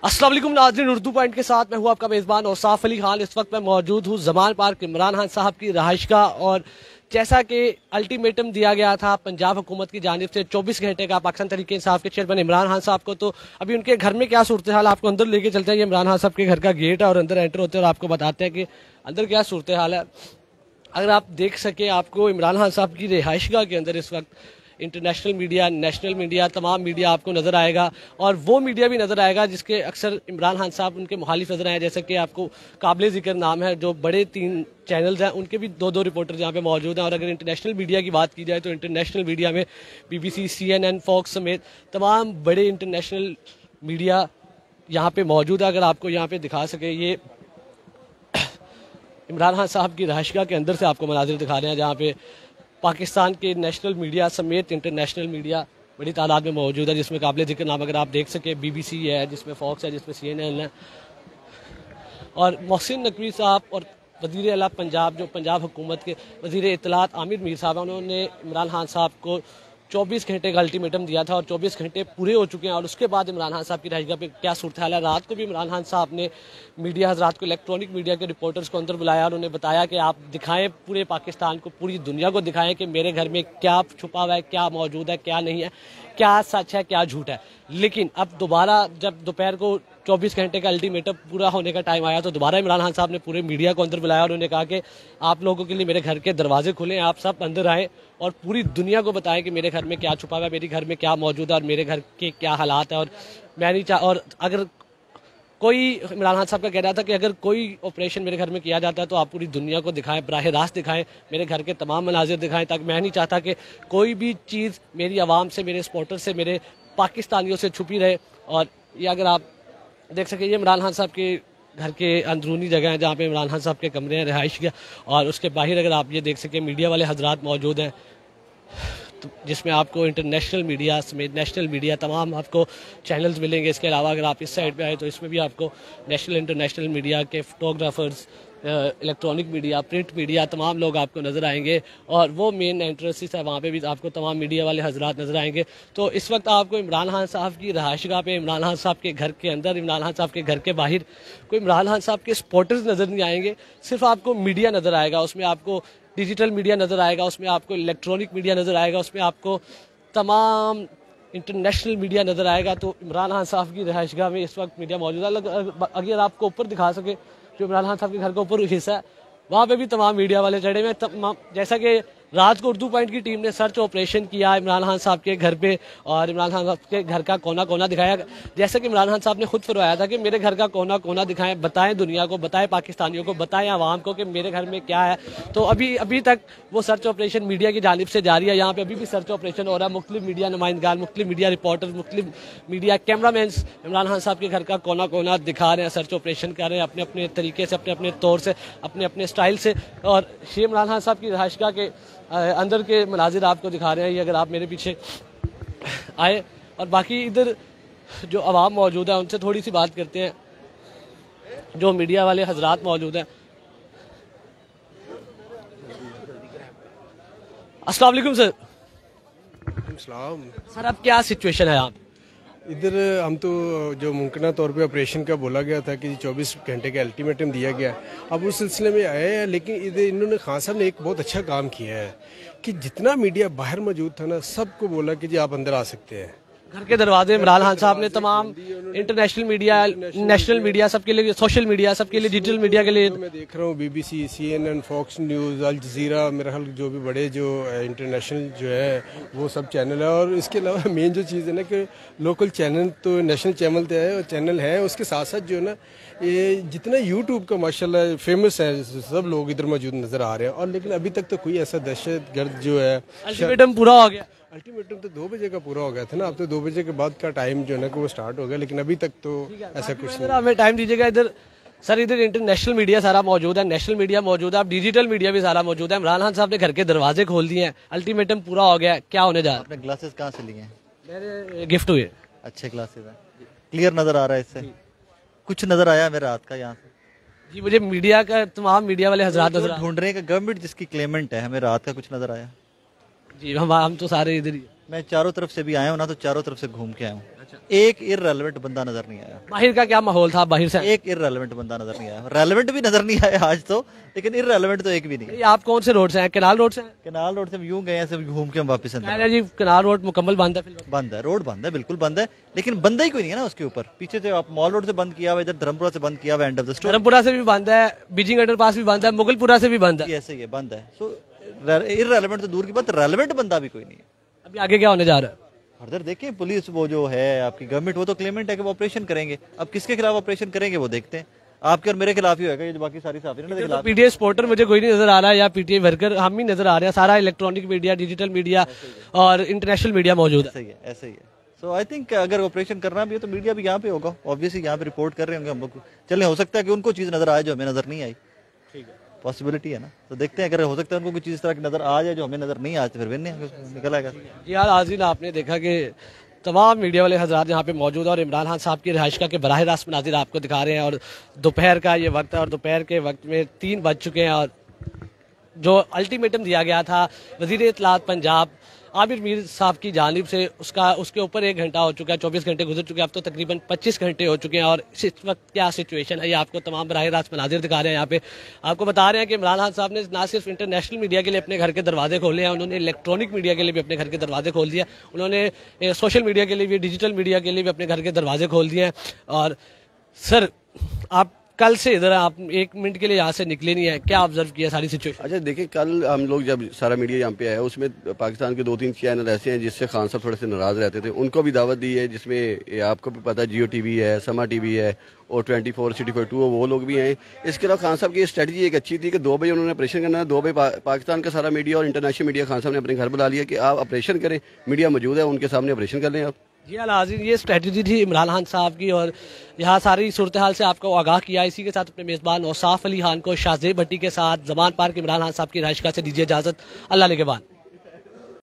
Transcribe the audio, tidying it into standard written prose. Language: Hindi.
अस्सलाम वालेकुम नाज़रीन, उर्दू पॉइंट के साथ मैं हूँ आपका मेज़बान औसाफ अली खान। इस वक्त मैं मौजूद हूँ ज़मान पार्क इमरान खान साहब की रहायशगाह। और जैसा कि अल्टीमेटम दिया गया था पंजाब हुकूमत की जानिब से 24 घंटे का पाकिस्तान तहरीक इंसाफ के चेयरमैन इमरान खान साहब को, तो अभी उनके घर में क्या सूरत हाल, आपको अंदर लेके चलते हैं। ये इमरान खान साहब के घर का गेट है और अंदर एंटर होते हैं और आपको बताते हैं कि अंदर क्या सूरत हाल है। अगर आप देख सके, आपको इमरान खान साहब की रिहायशगाह के अंदर इस वक्त इंटरनेशनल मीडिया, नेशनल मीडिया, तमाम मीडिया आपको नज़र आएगा। और वो मीडिया भी नज़र आएगा जिसके अक्सर इमरान खान साहब उनके मुखालिफ नज़र आए, जैसे कि आपको काबिल ज़िक्र नाम है, जो बड़े 3 चैनल्स हैं, उनके भी 2 रिपोर्टर यहाँ पे मौजूद हैं। और अगर इंटरनेशनल मीडिया की बात की जाए तो इंटरनेशनल मीडिया में BBC, CNN, फॉक्स समेत तमाम बड़े इंटरनेशनल मीडिया यहाँ पे मौजूद है। अगर आपको यहाँ पे दिखा सके, ये इमरान खान साहब की रहायशगाह के अंदर से आपको मनाजिर दिखा रहे हैं, जहाँ पे पाकिस्तान के नेशनल मीडिया समेत इंटरनेशनल मीडिया बड़ी तादाद में मौजूद है, जिसमें काबिल ज़िक्र नाम अगर आप देख सके BBC है, जिसमें फॉक्स है, जिसमें CNN है। और मोहसिन नकवी साहब और वज़ीर आला पंजाब, जो पंजाब हुकूमत के वज़ीर इत्तलात आमिर मीर साहब, उन्होंने इमरान खान साहब को 24 घंटे का अल्टीमेटम दिया था और 24 घंटे पूरे हो चुके हैं। और उसके बाद इमरान खान साहब की रहायशगाह पे क्या सूरत हाल है। रात को भी इमरान खान साहब ने मीडिया हजरात को, इलेक्ट्रॉनिक मीडिया के रिपोर्टर्स को अंदर बुलाया और उन्हें बताया कि आप दिखाएं पूरे पाकिस्तान को, पूरी दुनिया को दिखाएं कि मेरे घर में क्या छुपा हुआ है, क्या मौजूद है, क्या नहीं है, क्या सच है, क्या झूठ है। लेकिन अब दोबारा जब दोपहर को 24 घंटे का अल्टीमेटम पूरा होने का टाइम आया तो दोबारा इमरान खान साहब ने पूरे मीडिया को अंदर बुलाया और उन्होंने कहा कि आप लोगों के लिए मेरे घर के दरवाजे खुले हैं, आप सब अंदर आएँ और पूरी दुनिया को बताएं कि मेरे घर में क्या छुपा हुआ है, मेरे घर में क्या मौजूद है और मेरे घर के क्या हालात है। और मैं नहीं और अगर कोई, इमरान खान साहब का कह रहा था कि अगर कोई ऑपरेशन मेरे घर में किया जाता है तो आप पूरी दुनिया को दिखाएं, बराह रास्त दिखाएं, मेरे घर के तमाम मनाजिर दिखाएं, ताकि मैं नहीं चाहता कि कोई भी चीज़ मेरी आवाम से, मेरे सपोर्टर से, मेरे पाकिस्तानियों से छुपी रहे। और ये अगर आप देख सके, ये इमरान खान साहब के घर के अंदरूनी जगह है, जहाँ पे इमरान खान साहब के कमरे हैं, रिहाइश किया। और उसके बाहर अगर आप ये देख सके, मीडिया वाले हजरात मौजूद हैं, तो जिसमें आपको इंटरनेशनल मीडिया समेत नेशनल मीडिया तमाम आपको चैनल्स मिलेंगे। इसके अलावा अगर आप इस साइड पे आए तो इसमें भी आपको नेशनल इंटरनेशनल मीडिया के photographers, electronic media, print media, तमाम लोग आपको नज़र आएंगे। और वो मेन एंट्रेंसेस है, वहाँ पे भी आपको तमाम मीडिया वाले हजरात नज़र आएंगे। तो इस वक्त आपको इमरान खान साहब की रहायशगाह पे, इमरान खान साहब के घर के अंदर, इमरान खान साहब के घर के बाहर कोई इमरान खान साहब के सपोर्टर्स नज़र नहीं आएंगे, सिर्फ आपको मीडिया नज़र आएगा। उसमें आपको डिजिटल मीडिया नज़र आएगा, उसमें आपको इलेक्ट्रॉनिक मीडिया नज़र आएगा, उसमें आपको तमाम इंटरनेशनल मीडिया नज़र आएगा। तो इमरान खान साहब की रहायशगाह में इस वक्त मीडिया मौजूद है। अगर आपको ऊपर दिखा सके, जो इमरान खान साहब के घर का ऊपर हिस्सा है, वहाँ पे भी तमाम मीडिया वाले चढ़े हुए हैं। जैसा कि रात को उर्दू पॉइंट की टीम ने सर्च ऑपरेशन किया इमरान खान साहब के घर पे और इमरान खान साहब के घर का कोना कोना दिखाया। जैसा कि इमरान खान साहब ने खुद फरमाया था कि मेरे घर का कोना कोना दिखाएं, बताएं दुनिया को, बताएं पाकिस्तानियों को, बताएं आवाम को कि मेरे घर में क्या है। तो अभी तक वो सर्च ऑपरेशन मीडिया की जानिब से जारी है। यहाँ पे अभी भी सर्च ऑपरेशन हो रहा है। मुख्तलिफ मीडिया नुमाइंदगार, मुख्तलिफ मीडिया रिपोर्टर, मुख्तलिफ मीडिया कैमरामैन इमरान खान साहब के घर का कोना कोना दिखा रहे हैं, सर्च ऑपरेशन कर रहे हैं अपने अपने तरीके से, अपने अपने तौर से, अपने अपने स्टाइल से। और ये इमरान खान साहब की रहायशगाह के अंदर के मनाजिर आपको दिखा रहे हैं। ये अगर आप मेरे पीछे आए, और बाकी इधर जो आवाम मौजूद है उनसे थोड़ी सी बात करते हैं, जो मीडिया वाले हजरात मौजूद हैं। अस्सलाम वालेकुम सर। सर, अब क्या सिचुएशन है यहाँ पे? इधर हम तो जो मुमकिन तौर पे ऑपरेशन का बोला गया था कि 24 घंटे का अल्टीमेटम दिया गया, अब उस सिलसिले में आए हैं। लेकिन इधर इन्होंने खान साहब ने एक बहुत अच्छा काम किया है कि जितना मीडिया बाहर मौजूद था ना, सबको बोला कि जी आप अंदर आ सकते हैं। घर के दरवाजे इमरान खान साहब ने तमाम इंटरनेशनल मीडिया, नेशनल मीडिया, सबके लिए, सोशल मीडिया सबके लिए, डिजिटल मीडिया के लिए। मैं देख रहा हूँ BBC, CNN, Fox News, Al Jazeera, मेरा ख्याल जो भी बड़े जो इंटरनेशनल जो है वो सब चैनल है। और इसके अलावा मेन जो चीज़ है ना कि लोकल चैनल तो नेशनल चैनल है, उसके साथ साथ जो है ना ये जितना यूट्यूब का माशाल्लाह फेमस है, सब लोग इधर मौजूद नज़र आ रहे हैं। और लेकिन अभी तक तो कोई ऐसा दहशतगर्द जो है, अल्टीमेटम पूरा हो गया। अल्टीमेटम तो 2 बजे का पूरा हो गया था ना, अब तो 2 बजे के बाद का टाइम जो है ना कि वो स्टार्ट हो गया, लेकिन अभी तक तो ऐसा कुछ नहीं। हमें टाइम दीजिएगा। इधर सर, इधर इंटरनेशनल मीडिया सारा मौजूद है, नेशनल मीडिया मौजूद है, अब डिजिटल मीडिया भी सारा मौजूद है। इमरान खान साहब ने घर के दरवाजे खोल दिए हैं, अल्टीमेटम पूरा हो गया। क्या होने जा रहा है? आपने ग्लासेस कहाँ से लिए हैं? मेरे गिफ्ट हुए। अच्छे ग्लासेस हैं, क्लियर नजर आ रहा है इससे। कुछ नजर आया मेरे हाथ का यहाँ से? जी, मुझे मीडिया का तमाम मीडिया वाले हजरात नजर ढूंढ रहे हैं कि गवर्नमेंट जिसकी क्लेमेंट है, हमें रात का कुछ नजर आया? जी, हम तो सारे इधर ही। मैं चारों तरफ से भी आया हूँ ना, तो चारों तरफ से घूम के आया हूँ। एक इररेलेवेंट बंदा नजर नहीं आया। बाहर का क्या माहौल था बाहर से? एक इररेलेवेंट बंदा नजर नहीं आया। रेलेवेंट भी नजर नहीं आया आज तो, लेकिन इररेलेवेंट तो एक भी नहीं है। ये आप कौन से रोड से हैं? कनाल रोड से हैं? कनाल रोड से हम यूं गए, ऐसे घूम के हम वापस अंदर। कह रहे जी कनाल रोड मुकम्मल बंद है फिलहाल। बंद है, रोड बंद है, बिल्कुल बंद है, लेकिन बंदा ही कोई नहीं है ना उसके ऊपर। पीछे से आप मॉल रोड से बंद किया हुआ, इधर धर्मपुरा से बंद किया हुआ, end of the story. Dharampura से भी बंद है, बीजिंग अंडरपास भी बंद है, मुगलपुरा से भी बंद है। ऐसे ही है, बंद है। सो इररेलेवेंट तो दूर की बात, रेलेवेंट बंदा भी कोई नहीं है। अभी आगे क्या होने जा रहा है? फर्दर देखिए, पुलिस वो जो है आपकी गवर्नमेंट, वो तो क्लेमेंट है कि वो ऑपरेशन करेंगे। अब किसके खिलाफ ऑपरेशन करेंगे वो देखते हैं। आपके और मेरे खिलाफ ही होगा, ये जो बाकी सारी साफी के खिलाफ। पीटीआई सपोर्टर मुझे कोई नहीं नजर आ रहा है, या पीटीआई वर्कर, हम ही नजर आ रहे हैं। सारा इलेक्ट्रॉनिक मीडिया, डिजिटल मीडिया और इंटरनेशनल मीडिया मौजूद है। ऐसे ही है, ऐसे ही है। सो आई थिंक अगर ऑपरेशन करना भी है तो मीडिया भी यहाँ पे होगा, ऑब्वियसली यहाँ पे रिपोर्ट कर रहे होंगे हम लोग। चले, हो सकता है कि उनको चीज नजर आए जो हमें नजर नहीं आई। ठीक है, पॉसिबिलिटी है ना, तो देखते हैं। अगर हो सकता है उनको कोई चीज इस तरह की नजर आ जाए जो हमें नजर नहीं आती, फिर निकल आएगा। जी हाँ आज़ीन, आपने देखा कि तमाम मीडिया वाले हजरात यहाँ पे मौजूद है और इमरान खान साहब की रिहाइश का के बराह रास्त मनाजिर आपको दिखा रहे हैं। और दोपहर का ये वक्त है और दोपहर के वक्त में 3 बज चुके हैं और जो अल्टीमेटम दिया गया था वज़ीर इत्तलात पंजाब आमिर मीर साहब की जानिब से, उसके ऊपर 1 घंटा हो चुका है, 24 घंटे गुजर चुके हैं, अब तो तकरीबन 25 घंटे हो चुके हैं। और इस वक्त क्या सिचुएशन है ये आपको तमाम बराह रास्त मनाजिर दिखा रहे हैं। यहाँ पे आपको बता रहे हैं कि इमरान खान साहब ने ना सिर्फ इंटरनेशनल मीडिया के लिए अपने घर के दरवाजे खोले हैं, उन्होंने इलेक्ट्रॉनिक मीडिया के लिए भी अपने घर के दरवाजे खोल दिए, उन्होंने सोशल मीडिया के लिए भी, डिजिटल मीडिया के लिए भी अपने घर के दरवाजे खोल दिए हैं। और सर, आप कल से इधर आप 1 मिनट के लिए यहाँ से निकले नहीं है, क्या ऑब्जर्व किया सारी सिचुएशन? अच्छा देखिए, कल हम लोग जब सारा मीडिया यहाँ पे आया, उसमें पाकिस्तान के 2-3 चैनल ऐसे हैं जिससे खान साहब थोड़े से नाराज रहते थे, उनको भी दावत दी है, जिसमें आपको भी पता है जियो टीवी है, समा टीवी है और 24 सिटी 2 वो लोग भी हैं। इसके अलावा खान साहब की स्ट्रेटजी एक अच्छी थी कि 2 बजे उन्होंने ऑपरेशन करना है। 2 बजे पाकिस्तान का सारा मीडिया और इंटरनेशनल मीडिया खान साहब ने अपने घर बुला लिया कि आप ऑपरेशन करें, मीडिया मौजूद है, उनके सामने ऑपरेशन कर लें आप। जी आज़ीन, ये स्ट्रेटजी थी इमरान खान साहब की और यहाँ सारी सूरत हाल से आपको आगाह किया। इसी के साथ अपने मेज़बान औसाफ अली खान को, शाहजेब भट्टी के साथ, जमान पार्क इमरान खान साहब की रिहाइशगाह से दीजिए इजाज़त। अल्लाह निगहबान।